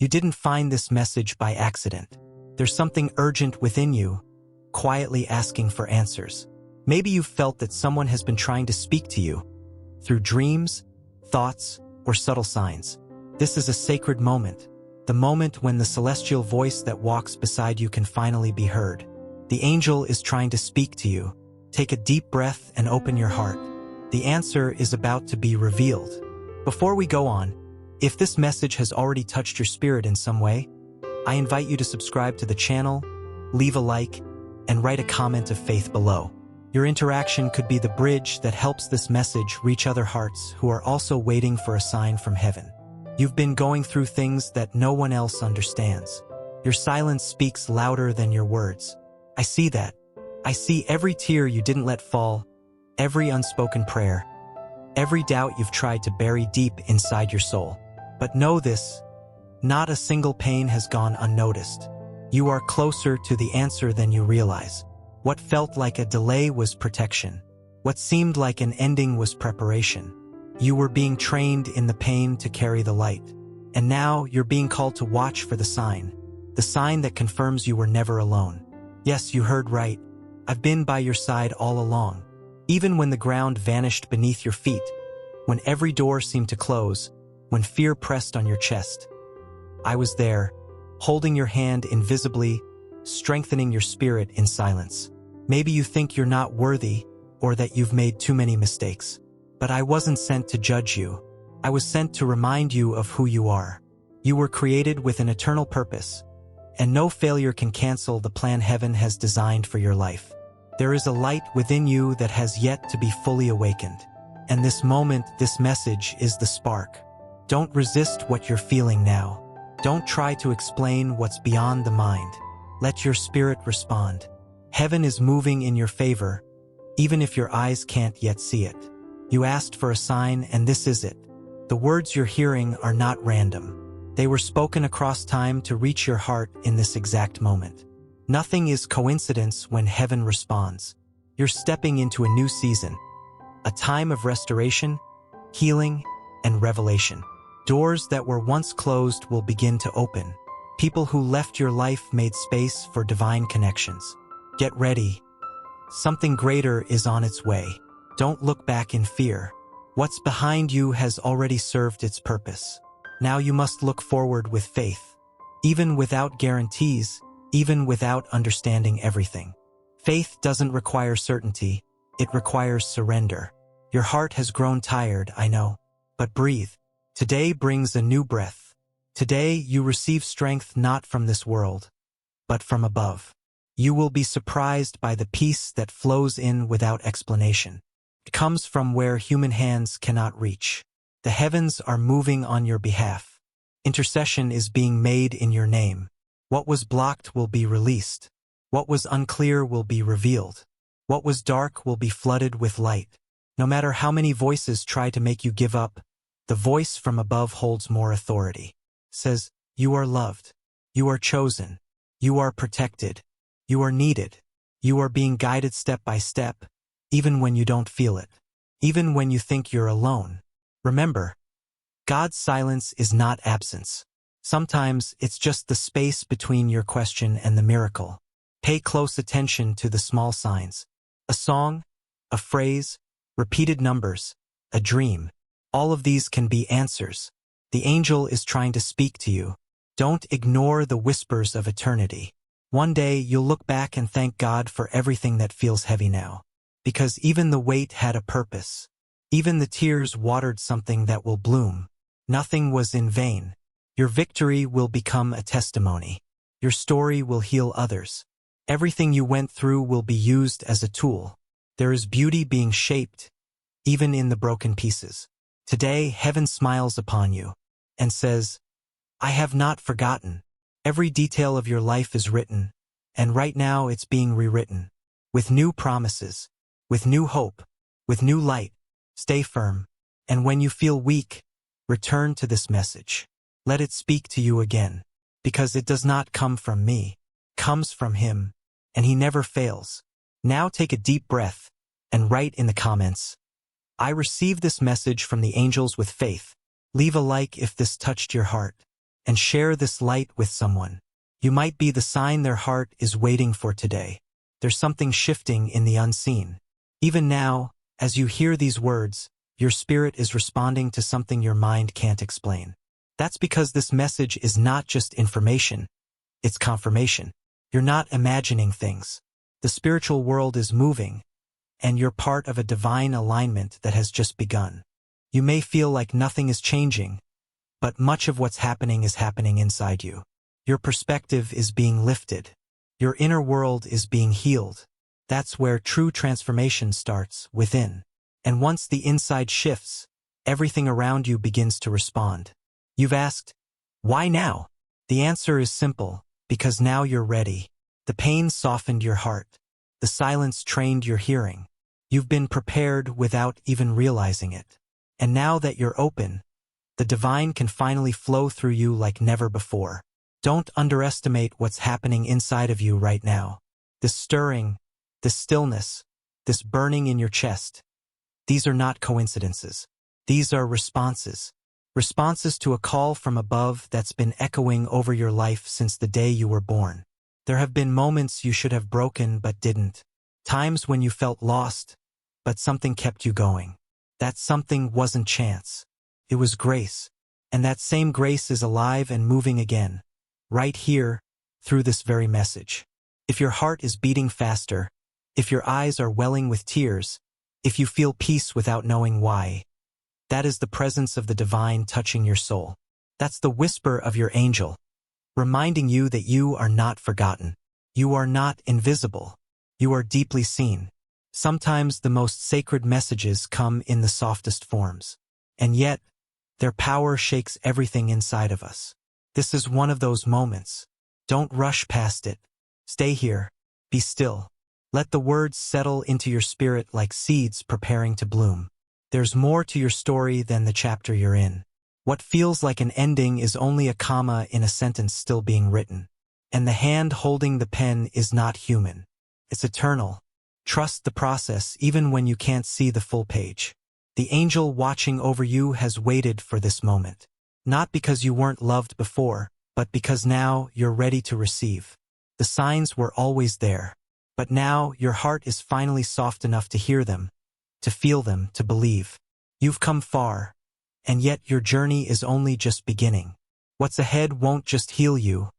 You didn't find this message by accident. There's something urgent within you, quietly asking for answers. Maybe you've felt that someone has been trying to speak to you through dreams, thoughts, or subtle signs. This is a sacred moment, the moment when the celestial voice that walks beside you can finally be heard. The angel is trying to speak to you. Take a deep breath and open your heart. The answer is about to be revealed. Before we go on, if this message has already touched your spirit in some way, I invite you to subscribe to the channel, leave a like, and write a comment of faith below. Your interaction could be the bridge that helps this message reach other hearts who are also waiting for a sign from heaven. You've been going through things that no one else understands. Your silence speaks louder than your words. I see that. I see every tear you didn't let fall, every unspoken prayer, every doubt you've tried to bury deep inside your soul. But know this, not a single pain has gone unnoticed. You are closer to the answer than you realize. What felt like a delay was protection. What seemed like an ending was preparation. You were being trained in the pain to carry the light. And now you're being called to watch for the sign that confirms you were never alone. Yes, you heard right. I've been by your side all along. Even when the ground vanished beneath your feet, when every door seemed to close, when fear pressed on your chest, I was there, holding your hand invisibly, strengthening your spirit in silence. Maybe you think you're not worthy or that you've made too many mistakes. But I wasn't sent to judge you. I was sent to remind you of who you are. You were created with an eternal purpose, and no failure can cancel the plan heaven has designed for your life. There is a light within you that has yet to be fully awakened. And this moment, this message is the spark. Don't resist what you're feeling now. Don't try to explain what's beyond the mind. Let your spirit respond. Heaven is moving in your favor, even if your eyes can't yet see it. You asked for a sign, and this is it. The words you're hearing are not random. They were spoken across time to reach your heart in this exact moment. Nothing is coincidence when heaven responds. You're stepping into a new season, a time of restoration, healing, and revelation. Doors that were once closed will begin to open. People who left your life made space for divine connections. Get ready. Something greater is on its way. Don't look back in fear. What's behind you has already served its purpose. Now you must look forward with faith. Even without guarantees, even without understanding everything. Faith doesn't require certainty, it requires surrender. Your heart has grown tired, I know. But breathe. Today brings a new breath. Today you receive strength not from this world, but from above. You will be surprised by the peace that flows in without explanation. It comes from where human hands cannot reach. The heavens are moving on your behalf. Intercession is being made in your name. What was blocked will be released. What was unclear will be revealed. What was dark will be flooded with light. No matter how many voices try to make you give up, the voice from above holds more authority. Says, you are loved. You are chosen. You are protected. You are needed. You are being guided step by step, even when you don't feel it. Even when you think you're alone. Remember, God's silence is not absence. Sometimes it's just the space between your question and the miracle. Pay close attention to the small signs. A song, a phrase, repeated numbers, a dream. All of these can be answers. The angel is trying to speak to you. Don't ignore the whispers of eternity. One day you'll look back and thank God for everything that feels heavy now. Because even the weight had a purpose. Even the tears watered something that will bloom. Nothing was in vain. Your victory will become a testimony. Your story will heal others. Everything you went through will be used as a tool. There is beauty being shaped, even in the broken pieces. Today, heaven smiles upon you and says, I have not forgotten. Every detail of your life is written, and right now it's being rewritten. With new promises, with new hope, with new light. Stay firm, and when you feel weak, return to this message. Let it speak to you again, because it does not come from me, it comes from Him, and He never fails. Now take a deep breath and write in the comments, I received this message from the angels with faith. Leave a like if this touched your heart. and share this light with someone. You might be the sign their heart is waiting for today. There's something shifting in the unseen. Even now, as you hear these words, your spirit is responding to something your mind can't explain. That's because this message is not just information, it's confirmation. You're not imagining things. The spiritual world is moving, and you're part of a divine alignment that has just begun. You may feel like nothing is changing, but much of what's happening is happening inside you. Your perspective is being lifted. Your inner world is being healed. That's where true transformation starts, within. And once the inside shifts, everything around you begins to respond. You've asked, why now? The answer is simple, because now you're ready. The pain softened your heart. The silence trained your hearing. You've been prepared without even realizing it. And now that you're open, the divine can finally flow through you like never before. Don't underestimate what's happening inside of you right now. This stirring, this stillness, this burning in your chest. These are not coincidences. These are responses. Responses to a call from above that's been echoing over your life since the day you were born. There have been moments you should have broken but didn't. Times when you felt lost, but something kept you going. That something wasn't chance. It was grace. And that same grace is alive and moving again. Right here, through this very message. If your heart is beating faster, if your eyes are welling with tears, if you feel peace without knowing why, that is the presence of the divine touching your soul. That's the whisper of your angel, reminding you that you are not forgotten. You are not invisible. You are deeply seen. Sometimes the most sacred messages come in the softest forms. And yet, their power shakes everything inside of us. This is one of those moments. Don't rush past it. Stay here. Be still. Let the words settle into your spirit like seeds preparing to bloom. There's more to your story than the chapter you're in. What feels like an ending is only a comma in a sentence still being written. And the hand holding the pen is not human. It's eternal. Trust the process even when you can't see the full page. The angel watching over you has waited for this moment. Not because you weren't loved before, but because now you're ready to receive. The signs were always there. But now your heart is finally soft enough to hear them, to feel them, to believe. You've come far, and yet your journey is only just beginning. What's ahead won't just heal you,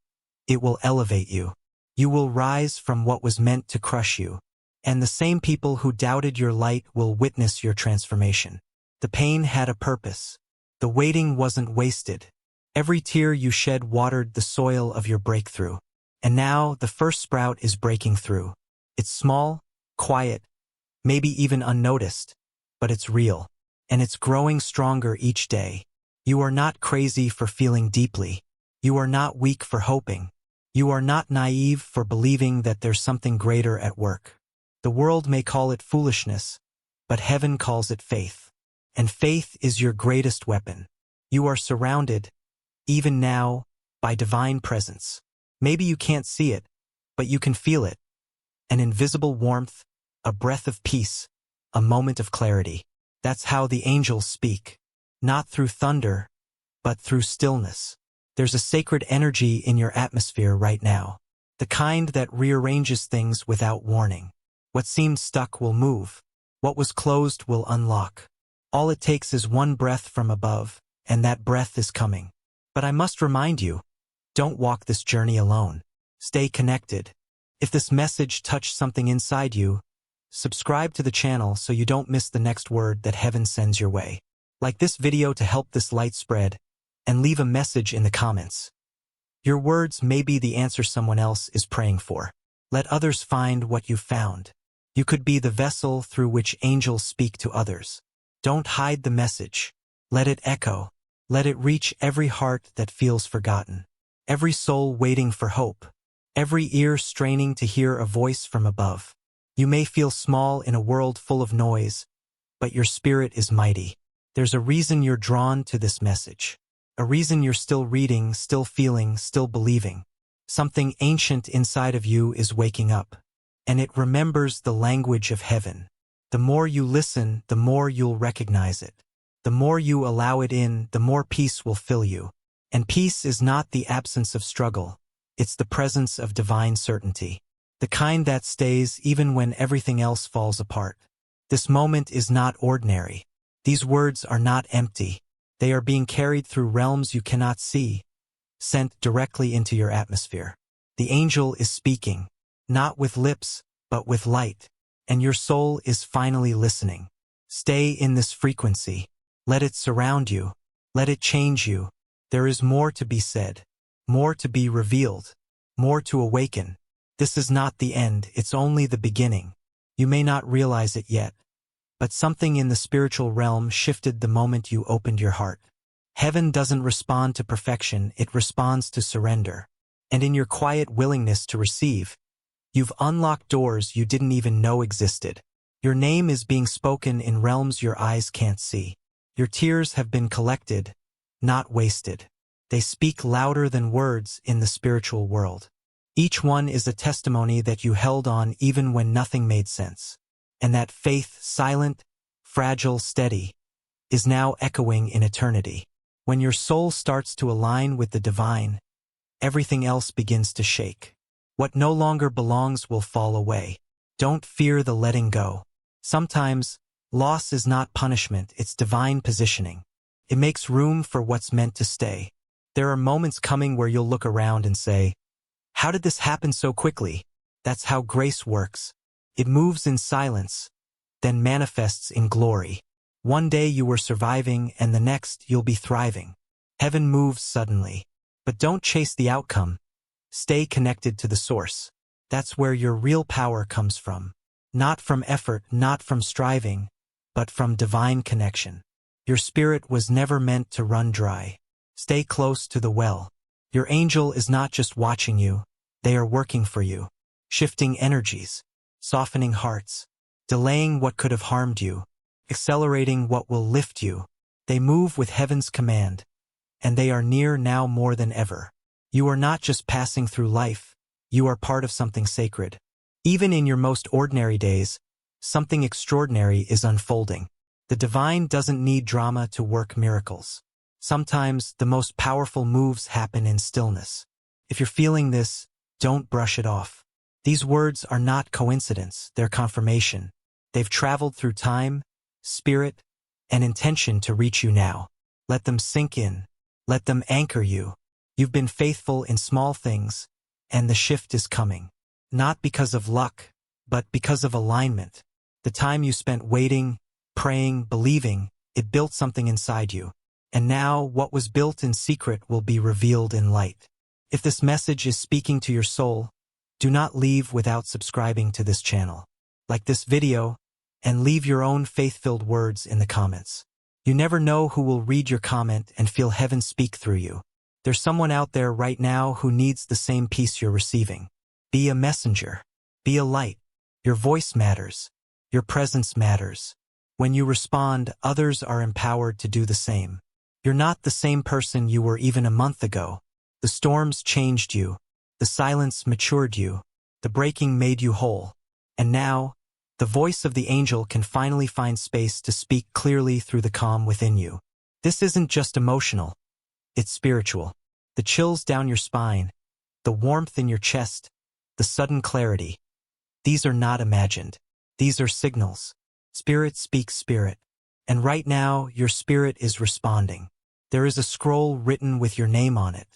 it will elevate you. You will rise from what was meant to crush you. And the same people who doubted your light will witness your transformation. The pain had a purpose. The waiting wasn't wasted. Every tear you shed watered the soil of your breakthrough. And now the first sprout is breaking through. It's small, quiet, maybe even unnoticed, but it's real. And it's growing stronger each day. You are not crazy for feeling deeply. You are not weak for hoping. You are not naive for believing that there's something greater at work. The world may call it foolishness, but heaven calls it faith. And faith is your greatest weapon. You are surrounded, even now, by divine presence. Maybe you can't see it, but you can feel it. An invisible warmth, a breath of peace, a moment of clarity. That's how the angels speak. Not through thunder, but through stillness. There's a sacred energy in your atmosphere right now. The kind that rearranges things without warning. What seemed stuck will move. What was closed will unlock. All it takes is one breath from above, and that breath is coming. But I must remind you, don't walk this journey alone. Stay connected. If this message touched something inside you, subscribe to the channel so you don't miss the next word that heaven sends your way. Like this video to help this light spread, and leave a message in the comments. Your words may be the answer someone else is praying for. Let others find what you found. You could be the vessel through which angels speak to others. Don't hide the message. Let it echo. Let it reach every heart that feels forgotten. Every soul waiting for hope. Every ear straining to hear a voice from above. You may feel small in a world full of noise, but your spirit is mighty. There's a reason you're drawn to this message. A reason you're still reading, still feeling, still believing. Something ancient inside of you is waking up, and it remembers the language of heaven. The more you listen, the more you'll recognize it. The more you allow it in, the more peace will fill you. And peace is not the absence of struggle. It's the presence of divine certainty. The kind that stays even when everything else falls apart. This moment is not ordinary. These words are not empty. They are being carried through realms you cannot see, sent directly into your atmosphere. The angel is speaking, not with lips, but with light, and your soul is finally listening. Stay in this frequency. Let it surround you. Let it change you. There is more to be said, more to be revealed, more to awaken. This is not the end, it's only the beginning. You may not realize it yet, but something in the spiritual realm shifted the moment you opened your heart. Heaven doesn't respond to perfection, it responds to surrender. And in your quiet willingness to receive, you've unlocked doors you didn't even know existed. Your name is being spoken in realms your eyes can't see. Your tears have been collected, not wasted. They speak louder than words in the spiritual world. Each one is a testimony that you held on even when nothing made sense. And that faith, silent, fragile, steady, is now echoing in eternity. When your soul starts to align with the divine, everything else begins to shake. What no longer belongs will fall away. Don't fear the letting go. Sometimes, loss is not punishment, it's divine positioning. It makes room for what's meant to stay. There are moments coming where you'll look around and say, "How did this happen so quickly?" That's how grace works. It moves in silence, then manifests in glory. One day you were surviving and the next you'll be thriving. Heaven moves suddenly. But don't chase the outcome. Stay connected to the source. That's where your real power comes from. Not from effort, not from striving, but from divine connection. Your spirit was never meant to run dry. Stay close to the well. Your angel is not just watching you, they are working for you. Shifting energies, softening hearts, delaying what could have harmed you, accelerating what will lift you. They move with heaven's command, and they are near now more than ever. You are not just passing through life, you are part of something sacred. Even in your most ordinary days, something extraordinary is unfolding. The divine doesn't need drama to work miracles. Sometimes the most powerful moves happen in stillness. If you're feeling this, don't brush it off. These words are not coincidence, they're confirmation. They've traveled through time, spirit, and intention to reach you now. Let them sink in. Let them anchor you. You've been faithful in small things, and the shift is coming. Not because of luck, but because of alignment. The time you spent waiting, praying, believing, it built something inside you. And now, what was built in secret will be revealed in light. If this message is speaking to your soul, do not leave without subscribing to this channel. Like this video, and leave your own faith-filled words in the comments. You never know who will read your comment and feel heaven speak through you. There's someone out there right now who needs the same peace you're receiving. Be a messenger. Be a light. Your voice matters. Your presence matters. When you respond, others are empowered to do the same. You're not the same person you were even a month ago. The storms changed you. The silence matured you. The breaking made you whole. And now, the voice of the angel can finally find space to speak clearly through the calm within you. This isn't just emotional. It's spiritual. The chills down your spine, the warmth in your chest, the sudden clarity. These are not imagined. These are signals. Spirit speaks spirit. And right now, your spirit is responding. There is a scroll written with your name on it.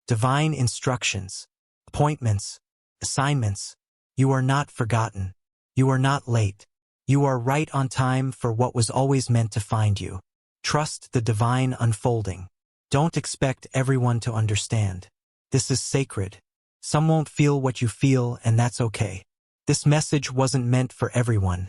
Divine instructions, appointments, assignments. You are not forgotten. You are not late. You are right on time for what was always meant to find you. Trust the divine unfolding. Don't expect everyone to understand. This is sacred. Some won't feel what you feel, and that's okay. This message wasn't meant for everyone.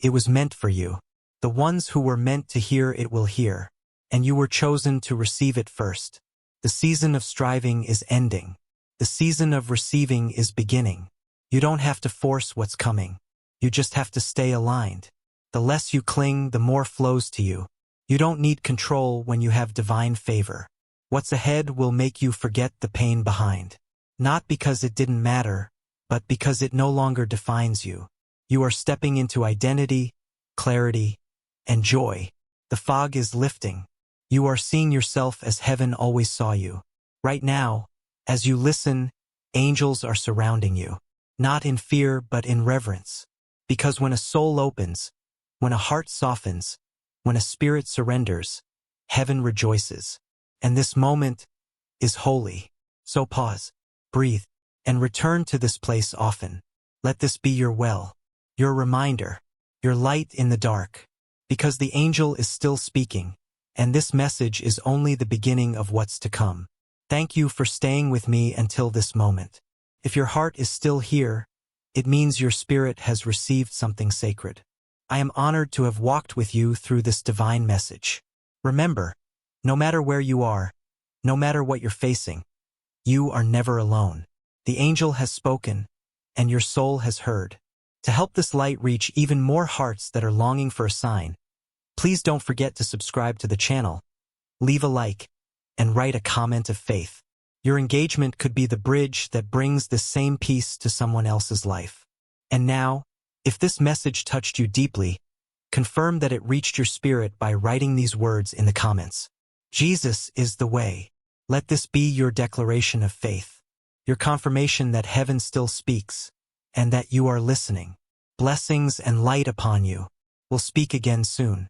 It was meant for you. The ones who were meant to hear it will hear, and you were chosen to receive it first. The season of striving is ending. The season of receiving is beginning. You don't have to force what's coming. You just have to stay aligned. The less you cling, the more flows to you. You don't need control when you have divine favor. What's ahead will make you forget the pain behind. Not because it didn't matter, but because it no longer defines you. You are stepping into identity, clarity, and joy. The fog is lifting. You are seeing yourself as heaven always saw you. Right now, as you listen, angels are surrounding you, not in fear but in reverence. Because when a soul opens, when a heart softens, when a spirit surrenders, heaven rejoices. And this moment is holy. So pause, breathe, and return to this place often. Let this be your well, your reminder, your light in the dark. Because the angel is still speaking, and this message is only the beginning of what's to come. Thank you for staying with me until this moment. If your heart is still here, it means your spirit has received something sacred. I am honored to have walked with you through this divine message. Remember, no matter where you are, no matter what you're facing, you are never alone. The angel has spoken, and your soul has heard. To help this light reach even more hearts that are longing for a sign, please don't forget to subscribe to the channel, leave a like, and write a comment of faith. Your engagement could be the bridge that brings this same peace to someone else's life. And now, if this message touched you deeply, confirm that it reached your spirit by writing these words in the comments. Jesus is the way. Let this be your declaration of faith, your confirmation that heaven still speaks, and that you are listening. Blessings and light upon you. We'll speak again soon.